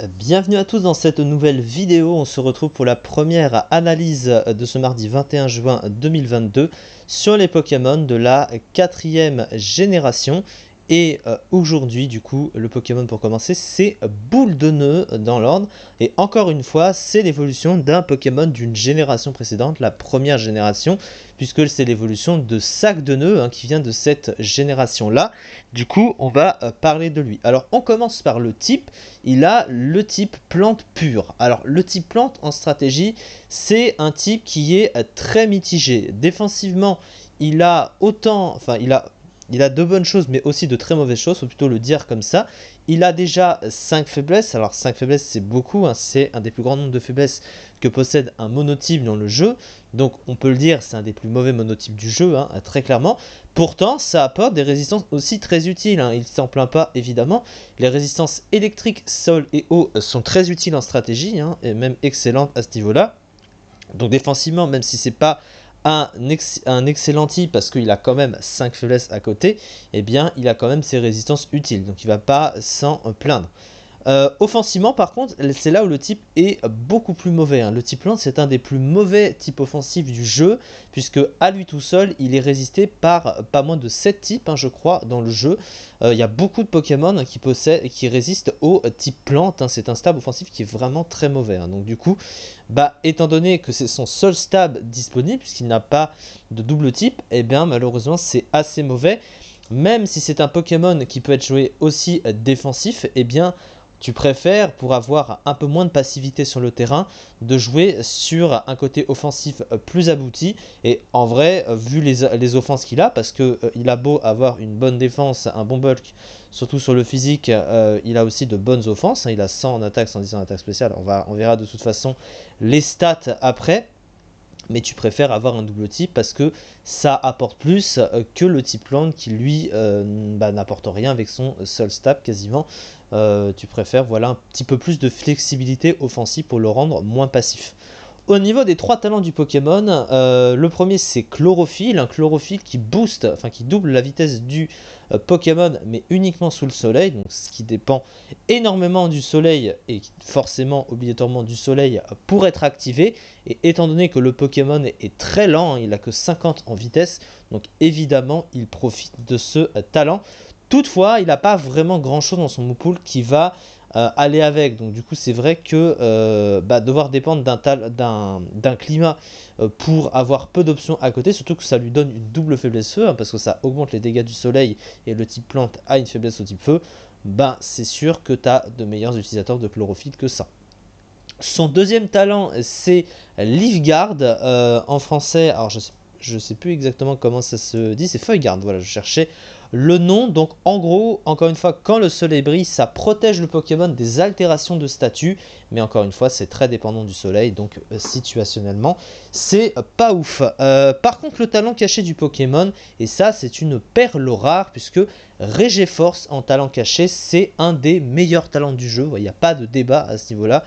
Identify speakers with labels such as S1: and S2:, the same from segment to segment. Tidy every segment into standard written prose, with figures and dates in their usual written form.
S1: Bienvenue à tous dans cette nouvelle vidéo. On se retrouve pour la première analyse de ce mardi 21 juin 2022 sur les Pokémon de la 4e génération. Et aujourd'hui, du coup, le Pokémon pour commencer, c'est Boule de Nœud dans l'ordre. Et encore une fois, c'est l'évolution d'un Pokémon d'une génération précédente, la première génération, puisque c'est l'évolution de Sac de Nœud qui vient de cette génération-là. Du coup, on va parler de lui. Alors, on commence par le type. Il a le type plante pure. Alors, le type plante en stratégie, c'est un type qui est très mitigé. Défensivement, il a de bonnes choses, mais aussi de très mauvaises choses, faut plutôt le dire comme ça. Il a déjà 5 faiblesses, alors 5 faiblesses c'est beaucoup, c'est un des plus grands nombres de faiblesses que possède un monotype dans le jeu, donc on peut le dire, c'est un des plus mauvais monotypes du jeu, très clairement. Pourtant, ça apporte des résistances aussi très utiles, il s'en plaint pas évidemment. Les résistances électriques, sol et eau sont très utiles en stratégie, et même excellentes à ce niveau-là. Donc défensivement, même si c'est pas un excellent type parce qu'il a quand même 5 faiblesses à côté, eh bien il a quand même ses résistances utiles, donc il va pas s'en plaindre. Offensivement par contre, c'est là où le type est beaucoup plus mauvais. Le type plante, c'est un des plus mauvais types offensifs du jeu, puisque à lui tout seul, il est résisté par pas moins de 7 types, je crois, dans le jeu. Il y a beaucoup de Pokémon qui résistent au type plante. C'est un stab offensif qui est vraiment très mauvais. Donc du coup, étant donné que c'est son seul stab disponible, puisqu'il n'a pas de double type, eh bien malheureusement c'est assez mauvais. Même si c'est un Pokémon qui peut être joué aussi défensif, eh bien tu préfères, pour avoir un peu moins de passivité sur le terrain, de jouer sur un côté offensif plus abouti. Et en vrai, vu les offenses qu'il a, parce qu'il a beau avoir une bonne défense, un bon bulk, surtout sur le physique, il a aussi de bonnes offenses. Il a 100 en attaque, 110 en attaque spéciale. On verra de toute façon les stats après. Mais tu préfères avoir un double type parce que ça apporte plus que le type plante qui lui n'apporte rien avec son seul stab quasiment. Tu préfères un petit peu plus de flexibilité offensive pour le rendre moins passif. Au niveau des 3 talents du Pokémon, le premier c'est Chlorophylle, un Chlorophylle qui booste, qui double la vitesse du Pokémon, mais uniquement sous le soleil, donc ce qui dépend énormément du soleil et forcément obligatoirement du soleil pour être activé. Et étant donné que le Pokémon est très lent, il n'a que 50 en vitesse, donc évidemment il profite de ce talent. Toutefois, il n'a pas vraiment grand chose dans son move pool qui va aller avec, donc du coup c'est vrai que devoir dépendre d'un climat pour avoir peu d'options à côté, surtout que ça lui donne une double faiblesse feu, parce que ça augmente les dégâts du soleil et le type plante a une faiblesse au type feu, c'est sûr que tu as de meilleurs utilisateurs de chlorophylle que ça. Son deuxième talent c'est Leafguard, en français, alors je sais plus exactement comment ça se dit, c'est Feuillegarde, voilà, je cherchais le nom. Donc en gros, encore une fois, quand le soleil brille, ça protège le Pokémon des altérations de statut, mais encore une fois, c'est très dépendant du soleil, donc situationnellement, c'est pas ouf. Par contre, le talent caché du Pokémon, et ça c'est une perle rare, puisque Regiforce en talent caché, c'est un des meilleurs talents du jeu, il n'y a pas de débat à ce niveau-là.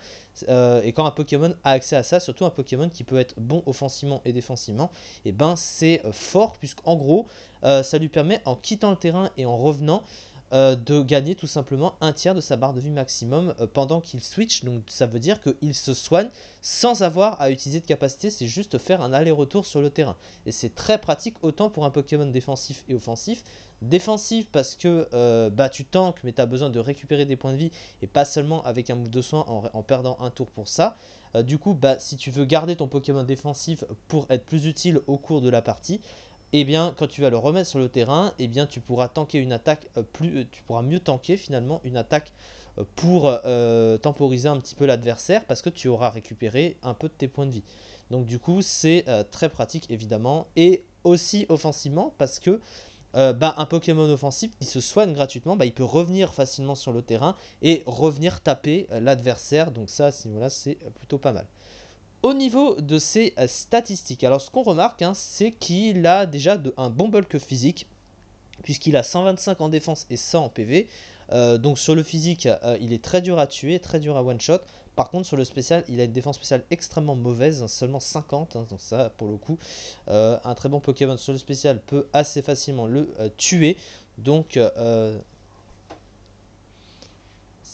S1: Et quand un Pokémon a accès à ça, surtout un Pokémon qui peut être bon offensivement et défensivement, et c'est fort, puisqu'en gros ça lui permet, en quittant le terrain et en revenant, de gagner tout simplement un tiers de sa barre de vie maximum pendant qu'il switch. Donc ça veut dire qu'il se soigne sans avoir à utiliser de capacité, c'est juste faire un aller-retour sur le terrain. Et c'est très pratique autant pour un Pokémon défensif et offensif. Défensif parce que tu tankes, mais tu as besoin de récupérer des points de vie, et pas seulement avec un move de soin en perdant un tour pour ça. Du coup, si tu veux garder ton Pokémon défensif pour être plus utile au cours de la partie, et bien quand tu vas le remettre sur le terrain, et bien tu pourras tanker une attaque tu pourras mieux tanker finalement une attaque pour temporiser un petit peu l'adversaire, parce que tu auras récupéré un peu de tes points de vie. Donc du coup c'est très pratique évidemment, et aussi offensivement parce que un Pokémon offensif qui se soigne gratuitement, il peut revenir facilement sur le terrain et revenir taper l'adversaire, donc ça à ce niveau là c'est plutôt pas mal. Au niveau de ses statistiques, alors ce qu'on remarque, c'est qu'il a déjà un bon bulk physique, puisqu'il a 125 en défense et 100 en PV. Donc sur le physique, il est très dur à tuer, très dur à one shot. Par contre sur le spécial, il a une défense spéciale extrêmement mauvaise, seulement 50, donc ça pour le coup, un très bon Pokémon sur le spécial peut assez facilement le tuer. Donc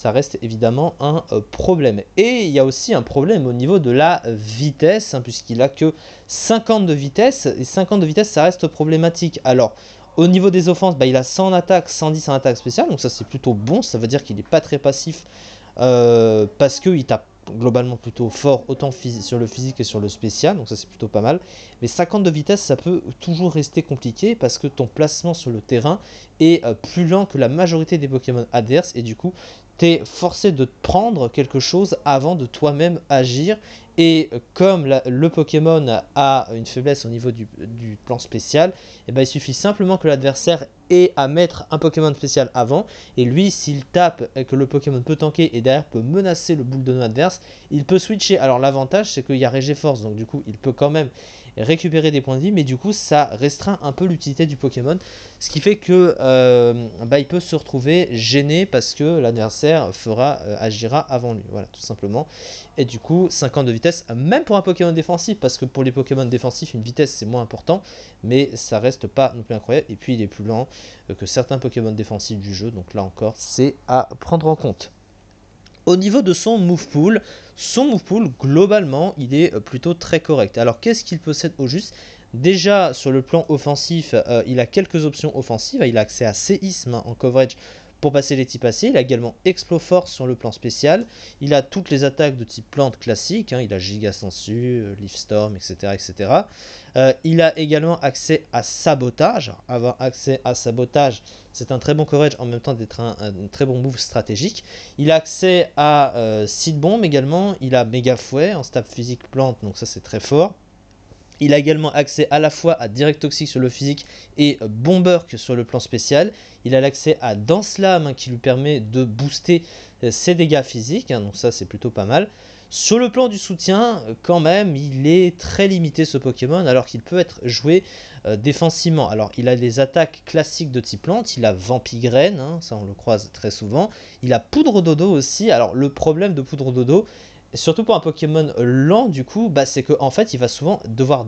S1: ça reste évidemment un problème. Et il y a aussi un problème au niveau de la vitesse, hein, puisqu'il a que 50 de vitesse, et 50 de vitesse, ça reste problématique. Alors, au niveau des offenses, il a 100 en attaque, 110 en attaque spéciale, donc ça c'est plutôt bon, ça veut dire qu'il n'est pas très passif, parce qu'il tape globalement plutôt fort, autant sur le physique que sur le spécial, donc ça c'est plutôt pas mal. Mais 50 de vitesse, ça peut toujours rester compliqué, parce que ton placement sur le terrain est plus lent que la majorité des Pokémon adverses, et du coup, t'es forcé de prendre quelque chose avant de toi-même agir. Et comme le Pokémon a une faiblesse au niveau du plan spécial, il suffit simplement que l'adversaire ait à mettre un Pokémon spécial avant, et lui, s'il tape et que le Pokémon peut tanker et derrière peut menacer le boule de nœud adverse, il peut switcher. Alors l'avantage, c'est qu'il y a Régéforce, donc du coup il peut quand même récupérer des points de vie, mais du coup ça restreint un peu l'utilité du Pokémon, ce qui fait que il peut se retrouver gêné parce que l'adversaire agira avant lui, voilà, tout simplement. Et du coup 50 de vitesse, même pour un Pokémon défensif, parce que pour les Pokémon défensifs une vitesse c'est moins important, mais ça reste pas non plus incroyable. Et puis il est plus lent que certains Pokémon défensifs du jeu, donc là encore c'est à prendre en compte. Au niveau de son move pool globalement il est plutôt très correct. Alors qu'est-ce qu'il possède au juste? Déjà sur le plan offensif, il a quelques options offensives, il a accès à séisme en coverage pour passer les types acier, il a également Exploforce sur le plan spécial, il a toutes les attaques de type plante classique, il a Giga Sensu, Leaf Storm, etc. etc. Il a également accès à Sabotage. Alors, avoir accès à Sabotage, c'est un très bon coverage en même temps d'être un très bon move stratégique. Il a accès à Seed Bomb également, il a Méga Fouet en stab physique plante, donc ça c'est très fort. Il a également accès à la fois à Direct Toxic sur le physique et Bomberk sur le plan spécial. Il a l'accès à Danse Lame qui lui permet de booster ses dégâts physiques, donc ça c'est plutôt pas mal. Sur le plan du soutien, quand même, il est très limité ce Pokémon, alors qu'il peut être joué défensivement. Alors il a des attaques classiques de type plante, il a Vampigraine, ça on le croise très souvent. Il a Poudre Dodo aussi. Alors le problème de Poudre Dodo, surtout pour un Pokémon lent du coup, c'est qu'en fait il va souvent devoir,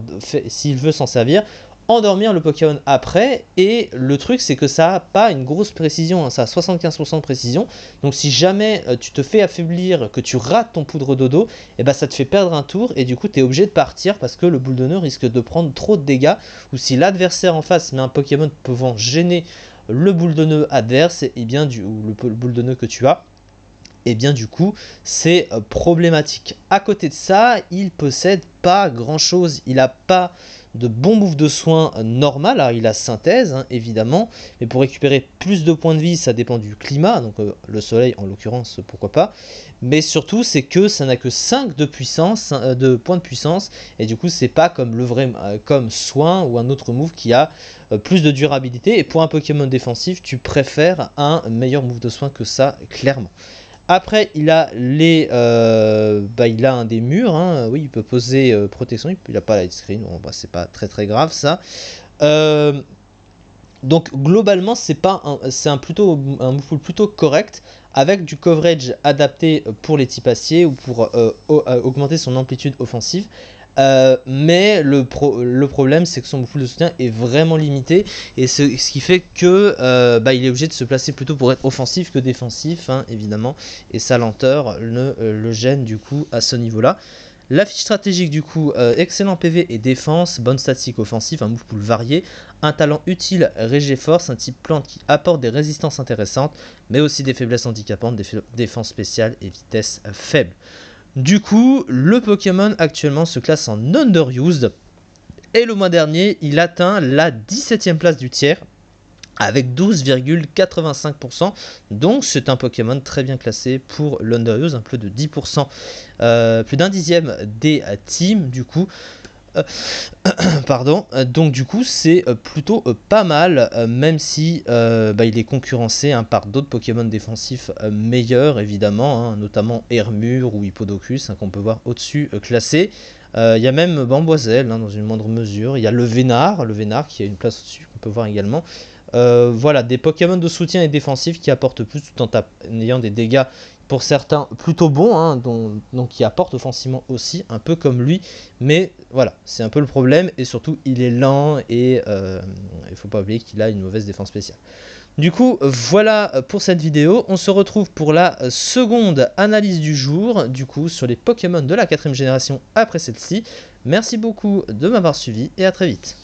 S1: s'il veut s'en servir, endormir le Pokémon après, et le truc c'est que ça n'a pas une grosse précision, ça a 75% de précision, donc si jamais tu te fais affaiblir, que tu rates ton Poudre Dodo, ça te fait perdre un tour, et du coup tu es obligé de partir parce que le boule de nœud risque de prendre trop de dégâts, ou si l'adversaire en face met un Pokémon pouvant gêner le boule de nœud adverse, ou le boule de nœud que tu as, et bien du coup c'est problématique. À côté de ça, il possède pas grand chose, il a pas de bon move de soin normal. Alors il a synthèse évidemment, mais pour récupérer plus de points de vie ça dépend du climat, donc le soleil en l'occurrence pourquoi pas, mais surtout c'est que ça n'a que 5 de puissance, de points de puissance, et du coup c'est pas comme le vrai comme soin ou un autre move qui a plus de durabilité, et pour un Pokémon défensif tu préfères un meilleur move de soin que ça clairement. Après, il a il a un des murs, oui, il peut poser protection, il n'a pas light screen, c'est pas très grave ça. Donc globalement, c'est un move pool plutôt correct, avec du coverage adapté pour les types acier ou pour augmenter son amplitude offensive. Mais le problème c'est que son move pool de soutien est vraiment limité, et ce qui fait que il est obligé de se placer plutôt pour être offensif que défensif, évidemment, et sa lenteur le gêne du coup à ce niveau là. La fiche stratégique du coup, excellent PV et défense, bonne statistique offensive, un move pool varié, un talent utile Régéforce, un type plante qui apporte des résistances intéressantes, mais aussi des faiblesses handicapantes, défense spéciale et vitesse faible. Du coup, le Pokémon actuellement se classe en underused, et le mois dernier, il atteint la 17e place du tiers, avec 12,85%, donc c'est un Pokémon très bien classé pour l'underuse, un peu de 10%, plus d'un dixième des teams du coup. Pardon, donc du coup c'est plutôt pas mal, même si il est concurrencé par d'autres Pokémon défensifs meilleurs évidemment, notamment Hermure ou Hippodocus qu'on peut voir au-dessus classé. Il y a même Bamboiselle dans une moindre mesure, il y a le Vénard qui a une place au-dessus qu'on peut voir également. Voilà, des Pokémon de soutien et défensif qui apportent plus tout en ayant des dégâts pour certains plutôt bon, hein, donc qui apporte offensivement aussi, un peu comme lui, mais voilà, c'est un peu le problème, et surtout il est lent, et il faut pas oublier qu'il a une mauvaise défense spéciale. Du coup, voilà pour cette vidéo, on se retrouve pour la seconde analyse du jour, du coup sur les Pokémon de la 4ème génération après celle-ci. Merci beaucoup de m'avoir suivi, et à très vite.